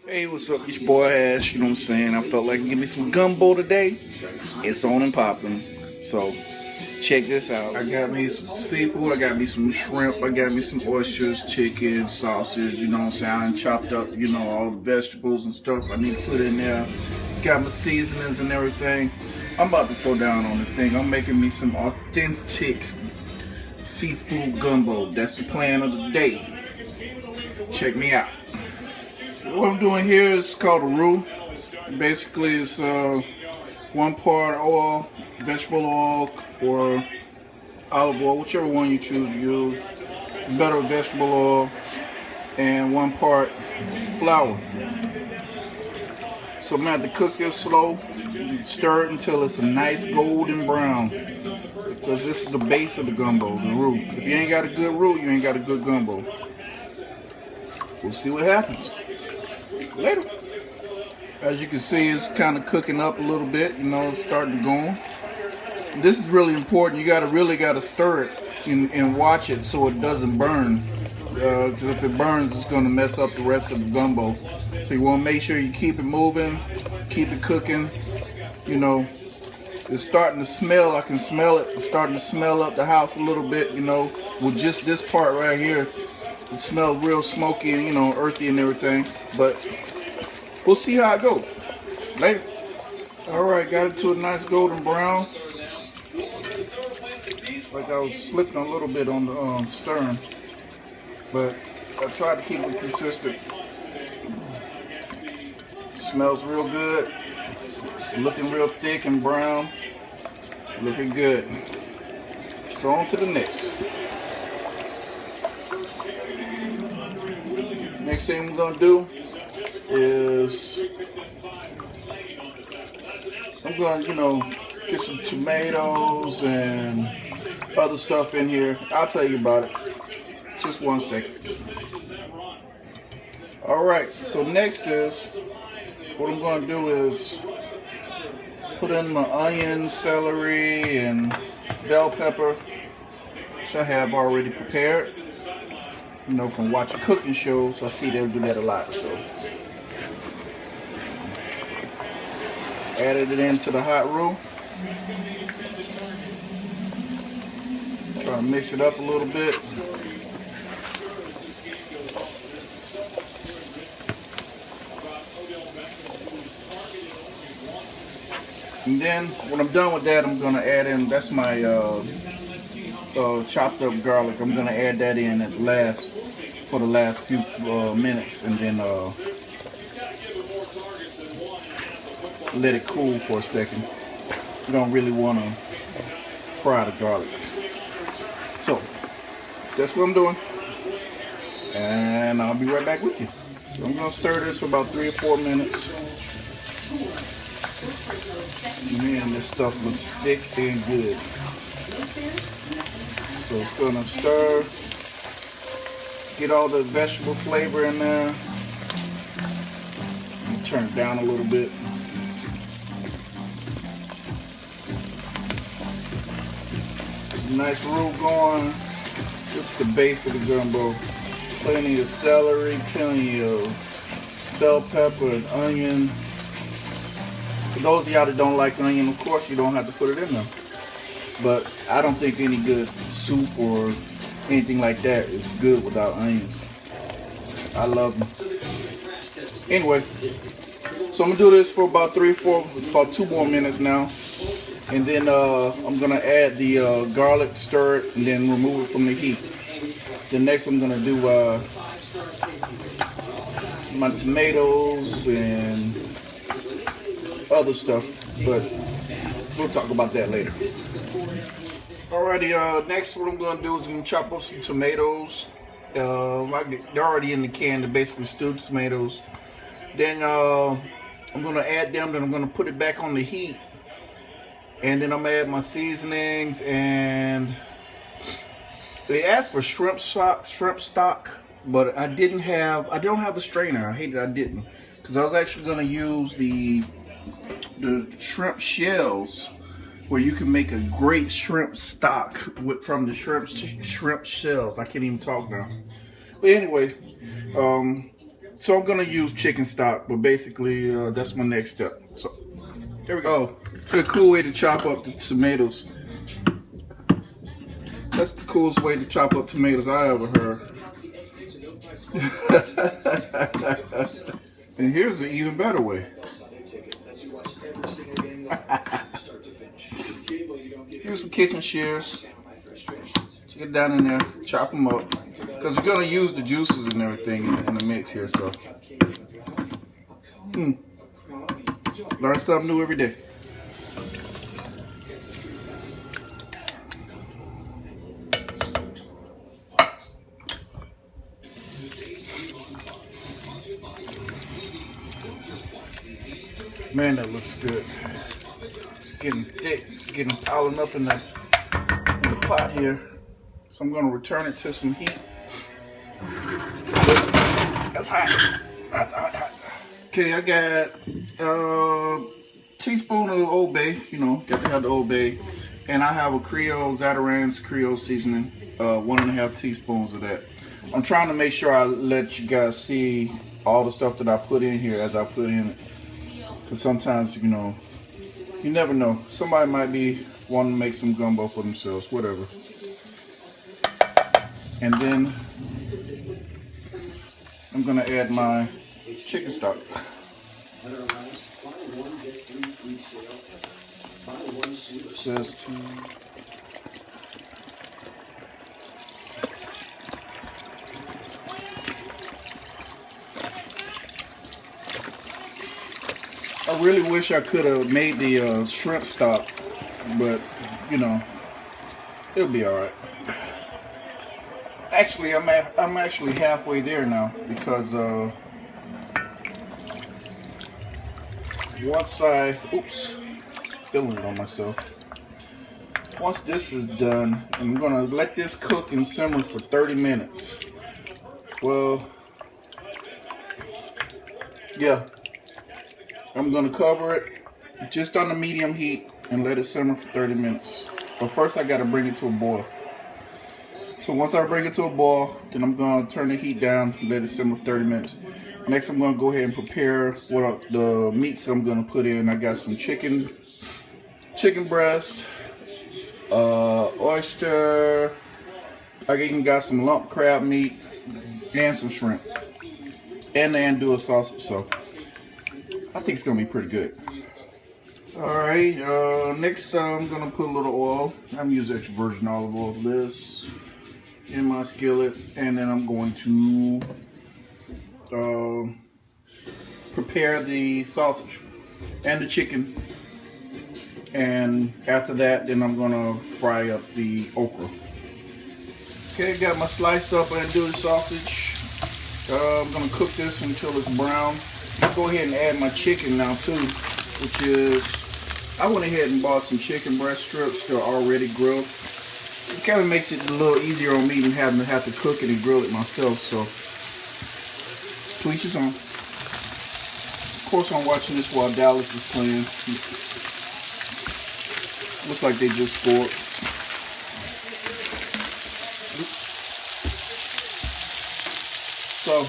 Hey, what's up? It's your boy Ash, you know what I'm saying? I felt like give me some gumbo today. It's on and popping. So, check this out. I got me some seafood, I got me some shrimp, I got me some oysters, chicken, sausage, you know what I'm saying? I done chopped up, all the vegetables and stuff I need to put in there. Got my seasonings and everything. I'm about to throw down on this thing. I'm making me some authentic seafood gumbo. That's the plan of the day. Check me out. What I'm doing here is called a roux. Basically, it's 1 part oil, vegetable oil, or olive oil, whichever one you choose to use. Better vegetable oil, and 1 part flour. So I'm gonna have to cook this slow, stir it until it's a nice golden brown. Because this is the base of the gumbo, the roux. If you ain't got a good roux, you ain't got a good gumbo. We'll see what happens. Later. As you can see, it's kind of cooking up a little bit. It's starting to go. This is really important. You really gotta stir it and watch it so it doesn't burn. Because if it burns, it's gonna mess up the rest of the gumbo. So you want to make sure you keep it moving, keep it cooking. It's starting to smell. I can smell it. It's starting to smell up the house a little bit. With just this part right here. It smells real smoky and, earthy and everything. But we'll see how it goes. Later. Alright, got it to a nice golden brown. It's like I was slipping a little bit on the stirring. But I tried to keep it consistent. It smells real good. It's looking real thick and brown. Looking good. So on to the next. Next thing we're gonna do is I'm gonna, get some tomatoes and other stuff in here. I'll tell you about it. Just 1 second. Alright, so next is what I'm gonna do is put in my onion, celery, and bell pepper, which I have already prepared. From watching cooking shows, I see they do that a lot. So, added it into the hot roux. Try to mix it up a little bit. And then, when I'm done with that, I'm gonna add in. That's my chopped up garlic. I'm gonna add that in for the last few minutes, and then let it cool for a second. You don't really want to fry the garlic. So that's what I'm doing, and I'll be right back with you. So I'm gonna stir this for about 3 or 4 minutes. Man, this stuff looks thick and good. So it's gonna stir, get all the vegetable flavor in there. Turn it down a little bit. Nice roux going. This is the base of the gumbo. Plenty of celery, plenty of bell pepper and onion. For those of y'all that don't like onion, of course you don't have to put it in there. But I don't think any good soup or anything like that is good without onions. I love them. Anyway, so I'm gonna do this for about 2 more minutes now. And then I'm gonna add the garlic, stir it, and then remove it from the heat. Then next I'm gonna do my tomatoes and other stuff, but we'll talk about that later. Alrighty, next what I'm gonna do is I'm gonna chop up some tomatoes. They're already in the can, they're basically stewed tomatoes. Then I'm gonna add them, then I'm gonna put it back on the heat. And then I'm gonna add my seasonings, and they asked for shrimp stock, but I don't have a strainer. I hate that I didn't, because I was actually gonna use the shrimp shells, where you can make a great shrimp stock from the shrimp shells. I can't even talk now. But anyway, So I'm gonna use chicken stock, but basically that's my next step. So there we go. Oh, it's a cool way to chop up the tomatoes. That's the coolest way to chop up tomatoes I ever heard. And here's an even better way. Here's some kitchen shears. Get down in there, chop them up, because you're gonna use the juices and everything in the mix here. So, learn something new every day. Man, that looks good. It's getting thick. It's getting piling up in the pot here. So I'm going to return it to some heat. That's hot. Hot. Okay, I got a teaspoon of Old Bay. You know, got to have the Old Bay. And I have a Zatarain's Creole seasoning. 1.5 teaspoons of that. I'm trying to make sure I let you guys see all the stuff that I put in here as I put in it. Because sometimes, you know, you never know. Somebody might be wanting to make some gumbo for themselves, whatever. And then I'm gonna add my chicken stock. It says to I really wish I could have made the shrimp stock, but you know, it'll be all right. Actually, I'm actually halfway there now because once spilling it on myself. Once this is done, I'm gonna let this cook and simmer for 30 minutes. Well, yeah, I'm gonna cover it just on the medium heat and let it simmer for 30 minutes. But first, I gotta bring it to a boil. So once I bring it to a boil, then I'm going to turn the heat down and let it simmer for 30 minutes. Next, I'm going to go ahead and prepare the meats I'm going to put in. I got some chicken breast, oyster. I even got some lump crab meat and some shrimp. And the andouille sausage. So I think it's going to be pretty good. Alright, next I'm going to put a little oil. I'm using extra virgin olive oil for this. In my skillet, and then I'm going to prepare the sausage and the chicken, and after that then I'm gonna fry up the okra. Okay, got my sliced up andouille sausage. I'm gonna cook this until it's brown. I'll go ahead and add my chicken now too, which is, I went ahead and bought some chicken breast strips. They're already grilled. It kind of makes it a little easier on me than having to have to cook it and grill it myself, so to each his own. Of course, I'm watching this while Dallas is playing. Looks like they just scored. So,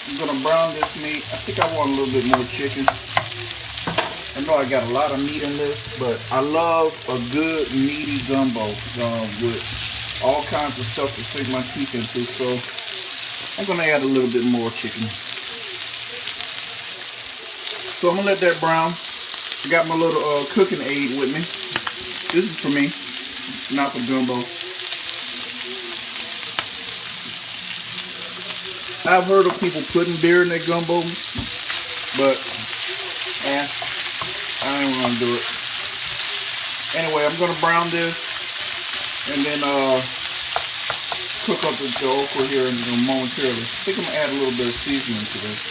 I'm going to brown this meat. I think I want a little bit more chicken. I know I got a lot of meat in this, but I love a good meaty gumbo with all kinds of stuff to sink my teeth into. So I'm going to add a little bit more chicken. So I'm going to let that brown. I got my little cooking aid with me. This is for me, not for gumbo. I've heard of people putting beer in their gumbos, but I ain't gonna do it. Anyway, I'm gonna brown this and then cook up the okra here momentarily. I think I'm gonna add a little bit of seasoning to this.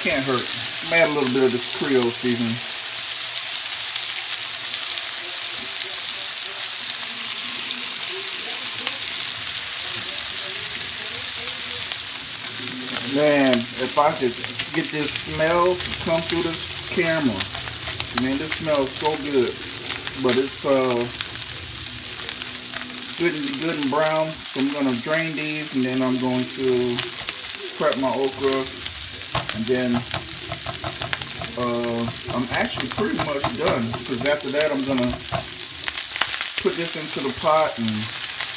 Can't hurt. I'm gonna add a little bit of this Creole seasoning. Man, if I could get this smell to come through this camera. Man, this smells so good. But it's good and brown. So I'm gonna drain these, and then I'm going to prep my okra, and then I'm actually pretty much done, because after that I'm gonna put this into the pot and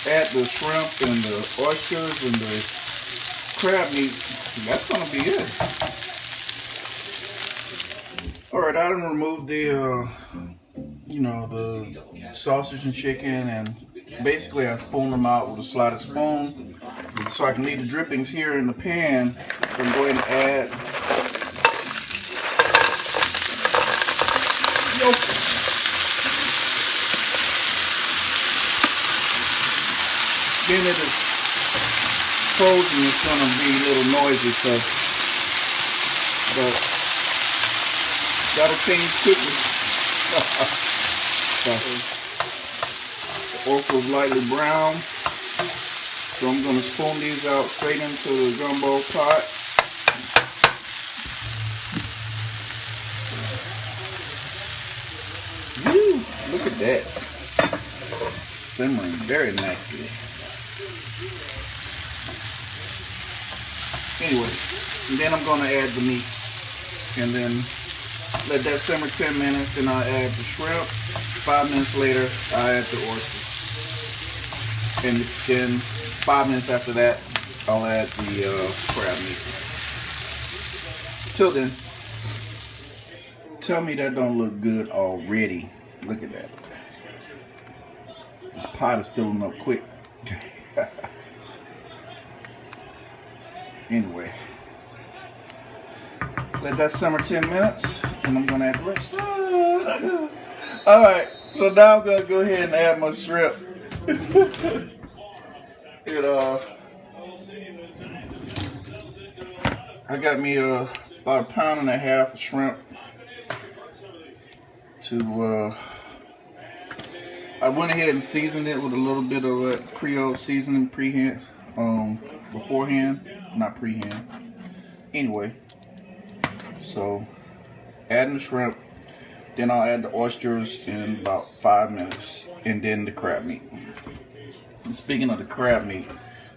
add the shrimp and the oysters and the crab meat. That's gonna be it. All right, I done removed the the sausage and chicken, and basically I spoon them out with a slotted spoon so I can leave the drippings here in the pan. So I'm going to add Then it is frozen, it's going to be a little noisy, so but that'll change quickly. The okra is lightly brown, so I'm going to spoon these out straight into the gumbo pot. Woo, look at that, simmering very nicely. Anyway, and then I'm going to add the meat, and then let that simmer 10 minutes, then I'll add the shrimp. 5 minutes later, I'll add the oysters. And then 5 minutes after that, I'll add the crab meat. Till then, tell me that don't look good already. Look at that. This pot is filling up quick. Anyway, let that simmer 10 minutes, and I'm gonna add the rest. All right, so now I'm gonna go ahead and add my shrimp. I got me about 1.5 pounds of shrimp. I went ahead and seasoned it with a little bit of Creole seasoning beforehand, not pre-hand. Anyway, so adding the shrimp, then I'll add the oysters in about 5 minutes, and then the crab meat. And speaking of the crab meat,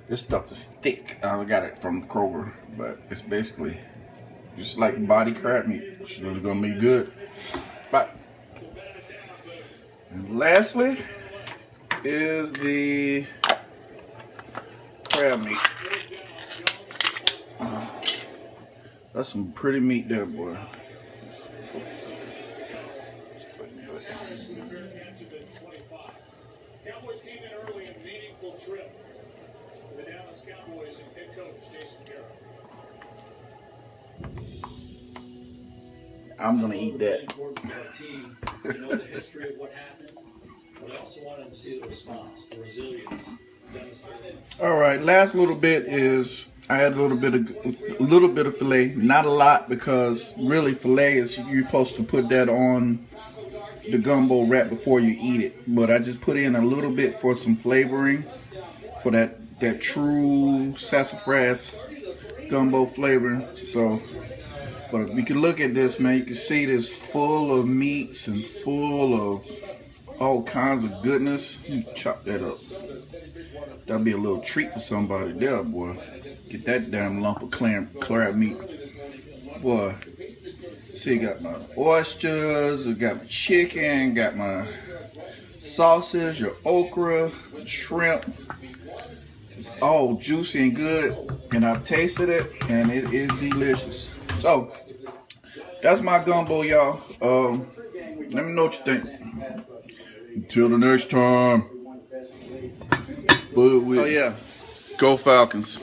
this stuff is thick. I got it from Kroger, but it's basically just like body crab meat. It's really gonna be good. But and lastly is the crab meat. That's some pretty meat there, boy. Cowboys came in early in a meaningful trip. The Dallas Cowboys and head coach Jason Garrett. I'm gonna eat that. You know the history of what happened, but I also wanted to see the response, the resilience demonstrated. All right, last little bit is I had a little bit of filet, not a lot, because really filet is you're supposed to put that on the gumbo right before you eat it. But I just put in a little bit for some flavoring, for that true sassafras gumbo flavor. So, but if you can look at this, man, you can see it is full of meats and full of all kinds of goodness. You chop that up. That'll be a little treat for somebody there, boy. Get that damn lump of crab meat. Boy, see, got my oysters, I got my chicken, got my sausage, your okra, shrimp. It's all juicy and good, and I've tasted it, and it is delicious. So, that's my gumbo, y'all. Let me know what you think. Until the next time. Oh yeah, go Falcons.